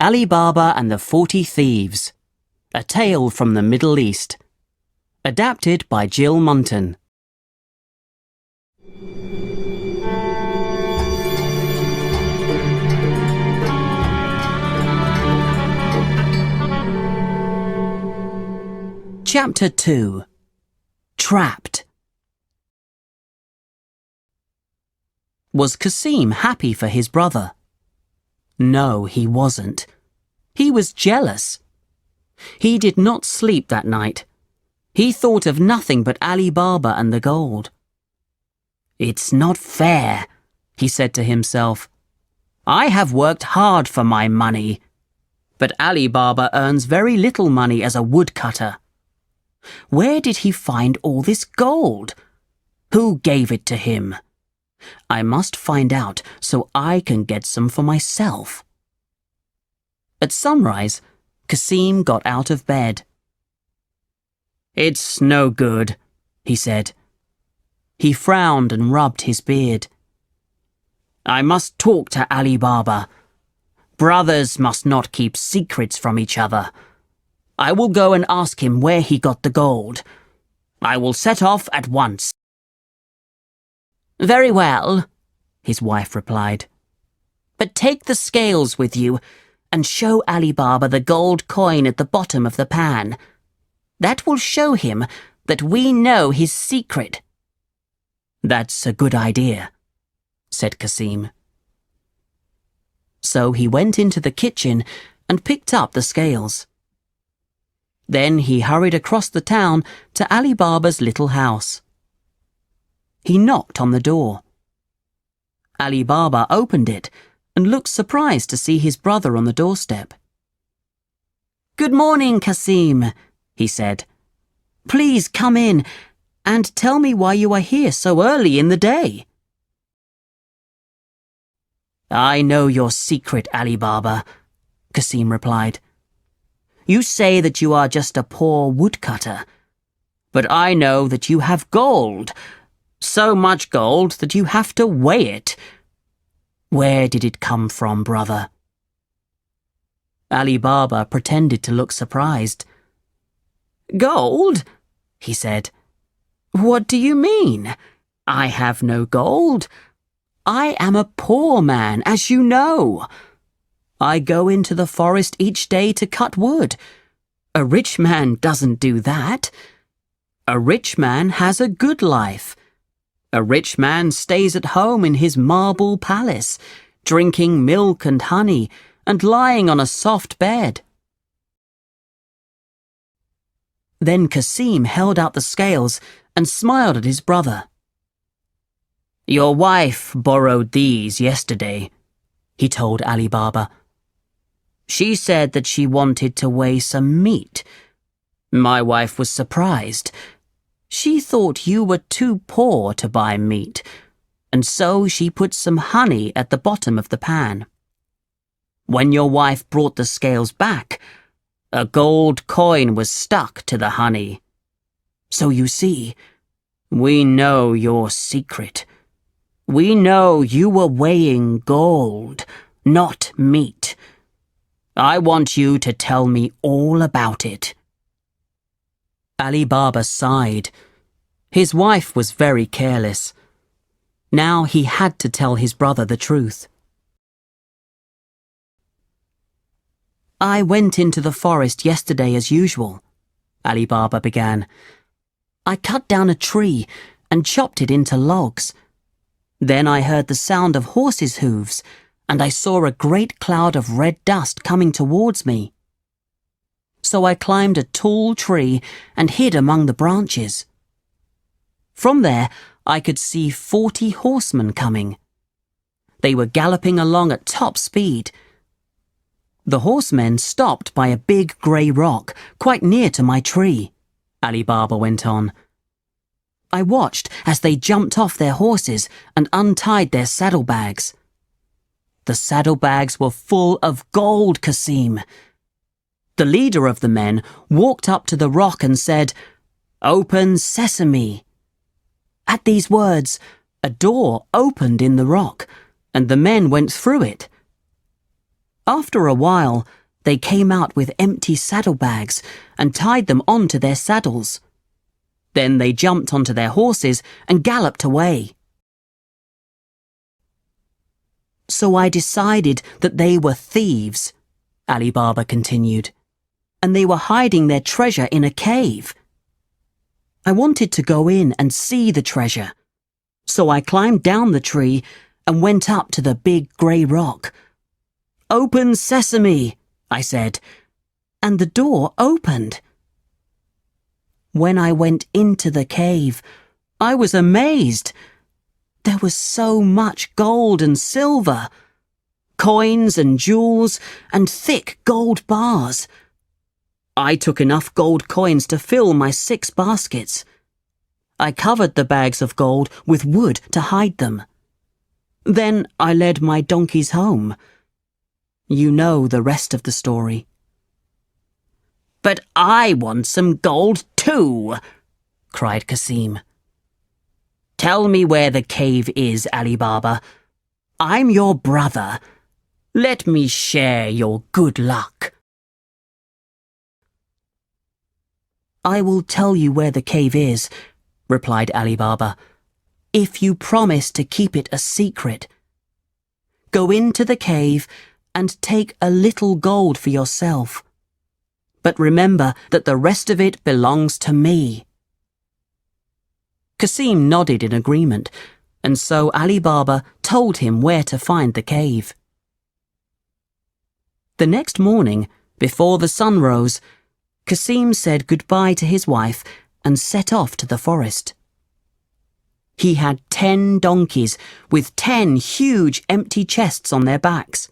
Ali Baba and the 40 Thieves, a tale from the Middle East. Adapted by Jill Munton. Chapter 2. Trapped. Was Kasim happy for his brother? No, he wasn't. He was jealous. He did not sleep that night. He thought of nothing but Ali Baba and the gold. "It's not fair," he said to himself. "I have worked hard for my money, but Ali Baba earns very little money as a woodcutter. Where did he find all this gold? Who gave it to him? I must find out so I can get some for myself." At sunrise, Kasim got out of bed. "It's no good," he said. He frowned and rubbed his beard. "I must talk to Ali Baba. Brothers must not keep secrets from each other. I will go and ask him where he got the gold. I will set off at once." "Very well," his wife replied. "But take the scales with you and show Ali Baba the gold coin at the bottom of the pan. That will show him that we know his secret." "That's a good idea," said Kasim. So he went into the kitchen and picked up the scales. Then he hurried across the town to Ali Baba's little house. He knocked on the door. Ali Baba opened it and looked surprised to see his brother on the doorstep. "Good morning, Kasim," he said. "Please come in and tell me why you are here so early in the day." "I know your secret, Ali Baba," Kasim replied. "You say that you are just a poor woodcutter, but I know that you have gold. So much gold that you have to weigh it. Where did it come from, brother?" Ali Baba pretended to look surprised. "Gold?" he said. "What do you mean? I have no gold. I am a poor man, as you know. I go into the forest each day to cut wood. A rich man doesn't do that. A rich man has a good life. A rich man stays at home in his marble palace, drinking milk and honey and lying on a soft bed." Then Kasim held out the scales and smiled at his brother. "Your wife borrowed these yesterday," he told Ali Baba. "She said that she wanted to weigh some meat. My wife was surprised. She thought you were too poor to buy meat, and so she put some honey at the bottom of the pan. When your wife brought the scales back, a gold coin was stuck to the honey. So you see, we know your secret. We know you were weighing gold, not meat. I want you to tell me all about it." Ali Baba sighed. His wife was very careless. Now he had to tell his brother the truth. "I went into the forest yesterday as usual," Ali Baba began. "I cut down a tree and chopped it into logs. Then I heard the sound of horses' hooves, and I saw a great cloud of red dust coming towards me. So I climbed a tall tree and hid among the branches. From there, I could see 40 horsemen coming. They were galloping along at top speed. The horsemen stopped by a big grey rock quite near to my tree," Ali Baba went on. "I watched as they jumped off their horses and untied their saddlebags. The saddlebags were full of gold, Kasim. The leader of the men walked up to the rock and said, 'Open sesame.' At these words, a door opened in the rock, and the men went through it. After a while, they came out with empty saddlebags and tied them onto their saddles. Then they jumped onto their horses and galloped away. So I decided that they were thieves, Ali Baba continued, and they were hiding their treasure in a cave. I wanted to go in and see the treasure, so I climbed down the tree and went up to the big grey rock. "Open sesame," I said, and the door opened. When I went into the cave, I was amazed. There was so much gold and silver, coins and jewels and thick gold bars. I took enough gold coins to fill my 6 baskets. I covered the bags of gold with wood to hide them. Then I led my donkeys home. You know the rest of the story. "But I want some gold too," cried Kasim. "Tell me where the cave is, Ali Baba. I'm your brother. Let me share your good luck." "I will tell you where the cave is," replied Ali Baba, "if you promise to keep it a secret. Go into the cave and take a little gold for yourself. But remember that the rest of it belongs to me." Kasim nodded in agreement, and so Ali Baba told him where to find the cave. The next morning, before the sun rose, Kasim said goodbye to his wife and set off to the forest. He had 10 donkeys with 10 huge empty chests on their backs.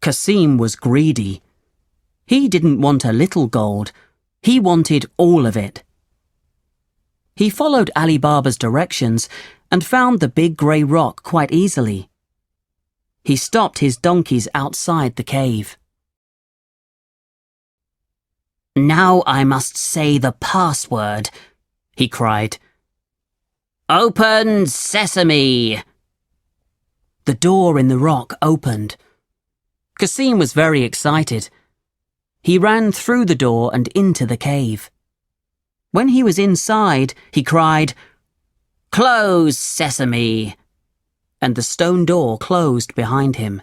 Kasim was greedy. He didn't want a little gold. He wanted all of it. He followed Ali Baba's directions and found the big grey rock quite easily. He stopped his donkeys outside the cave. "Now I must say the password," he cried. "Open sesame!" The door in the rock opened. Kasim was very excited. He ran through the door and into the cave. When he was inside, he cried, "Close, sesame!" and the stone door closed behind him.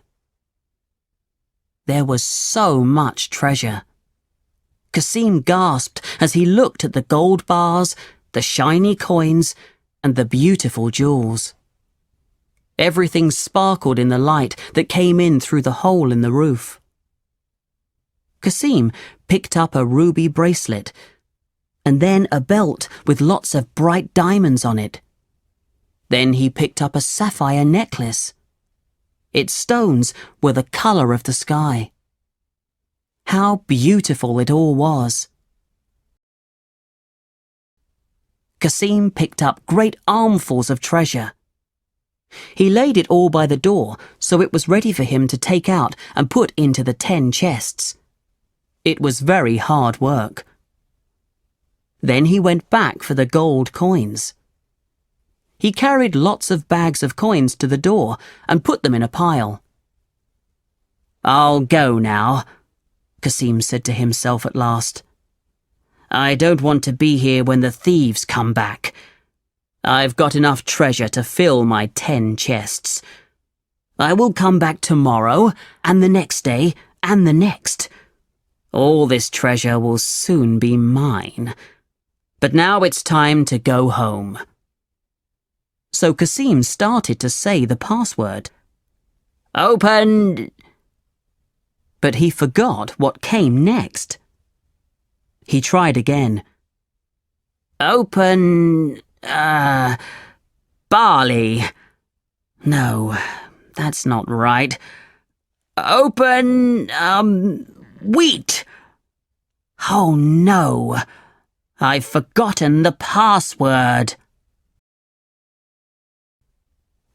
There was so much treasure. Kasim gasped as he looked at the gold bars, the shiny coins, and the beautiful jewels. Everything sparkled in the light that came in through the hole in the roof. Kasim picked up a ruby bracelet, and then a belt with lots of bright diamonds on it. Then he picked up a sapphire necklace. Its stones were the colour of the sky. How beautiful it all was. Kasim picked up great armfuls of treasure. He laid it all by the door so it was ready for him to take out and put into the 10 chests. It was very hard work. Then he went back for the gold coins. He carried lots of bags of coins to the door and put them in a pile. "I'll go now," Kasim said to himself at last. "I don't want to be here when the thieves come back. I've got enough treasure to fill my 10 chests. I will come back tomorrow, and the next day, and the next. All this treasure will soon be mine. But now it's time to go home." So Kasim started to say the password. "Open..." But he forgot what came next. He tried again. "Open... barley. No, that's not right. Open... wheat. Oh no, I've forgotten the password."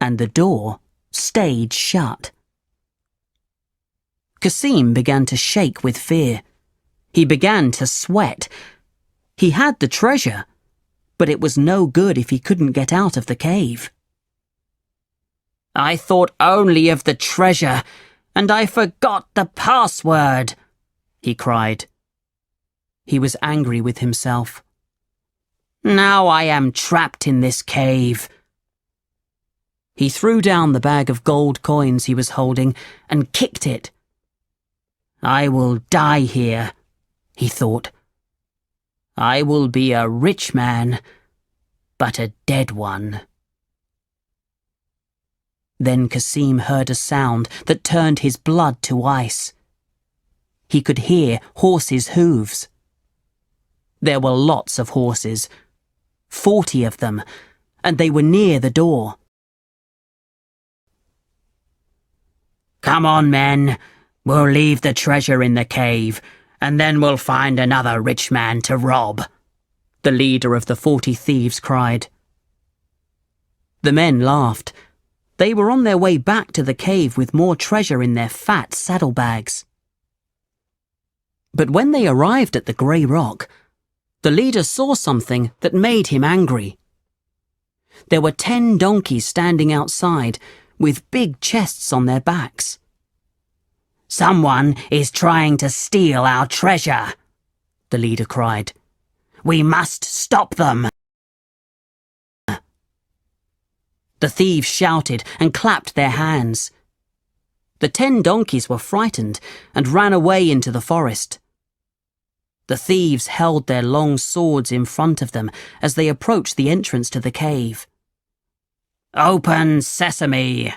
And the door stayed shut. Kasim began to shake with fear. He began to sweat. He had the treasure, but it was no good if he couldn't get out of the cave. "I thought only of the treasure, And I forgot the password, he cried. He was angry with himself. Now I am trapped in this cave. He threw down the bag of gold coins he was holding and kicked it. I will die here, he thought. I will be a rich man, but a dead one. Then Kasim heard a sound that turned his blood to ice. He could hear horses' hooves. There were lots of horses, 40 of them, and they were near the door. Come on, men. We'll leave the treasure in the cave, and then we'll find another rich man to rob, the leader of the 40 thieves cried. The men laughed. They were on their way back to the cave with more treasure in their fat saddlebags. But when they arrived at the grey rock, the leader saw something that made him angry. There were 10 donkeys standing outside with big chests on their backs. Someone is trying to steal our treasure, the leader cried. We must stop them. The thieves shouted and clapped their hands. The 10 donkeys were frightened and ran away into the forest. The thieves held their long swords in front of them as they approached the entrance to the cave. Open sesame,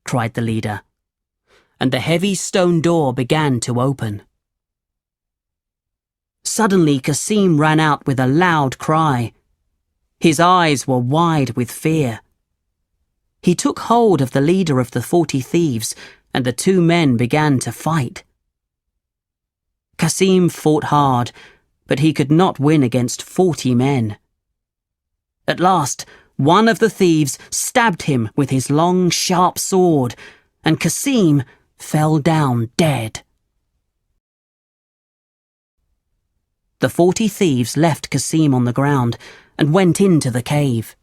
cried the leader, and the heavy stone door began to open. Suddenly Kasim ran out with a loud cry. His eyes were wide with fear. He took hold of the leader of the 40 thieves, and the 2 men began to fight. Kasim fought hard, but he could not win against 40 men. At last, one of the thieves stabbed him with his long, sharp sword, and Kasim fell down dead. The 40 thieves left Kasim on the ground and went into the cave.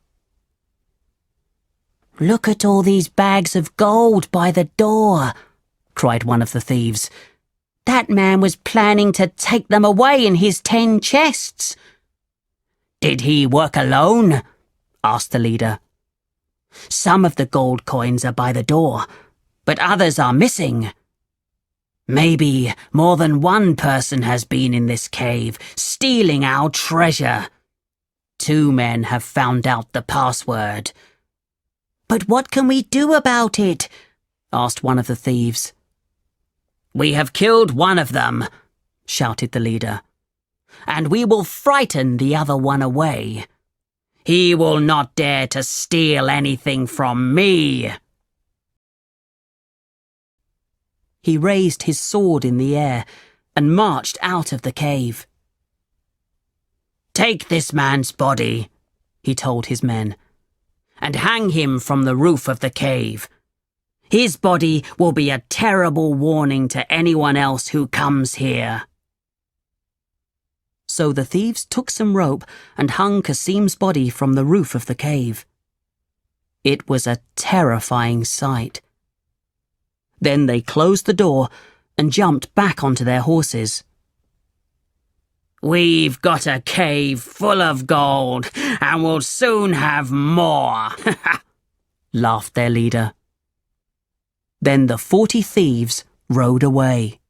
Look at all these bags of gold by the door, cried one of the thieves. That man was planning to take them away in his 10 chests. Did he work alone? Asked the leader. Some of the gold coins are by the door, but others are missing. Maybe more than one person has been in this cave, stealing our treasure. 2 men have found out the password. But what can we do about it? Asked one of the thieves. We have killed one of them, shouted the leader, and we will frighten the other one away. He will not dare to steal anything from me. He raised his sword in the air and marched out of the cave. Take this man's body, he told his men, and hang him from the roof of the cave. His body will be a terrible warning to anyone else who comes here. So the thieves took some rope and hung Kasim's body from the roof of the cave. It was a terrifying sight. Then they closed the door and jumped back onto their horses. We've got a cave full of gold, and we'll soon have more, laughed their leader. Then the 40 thieves rode away.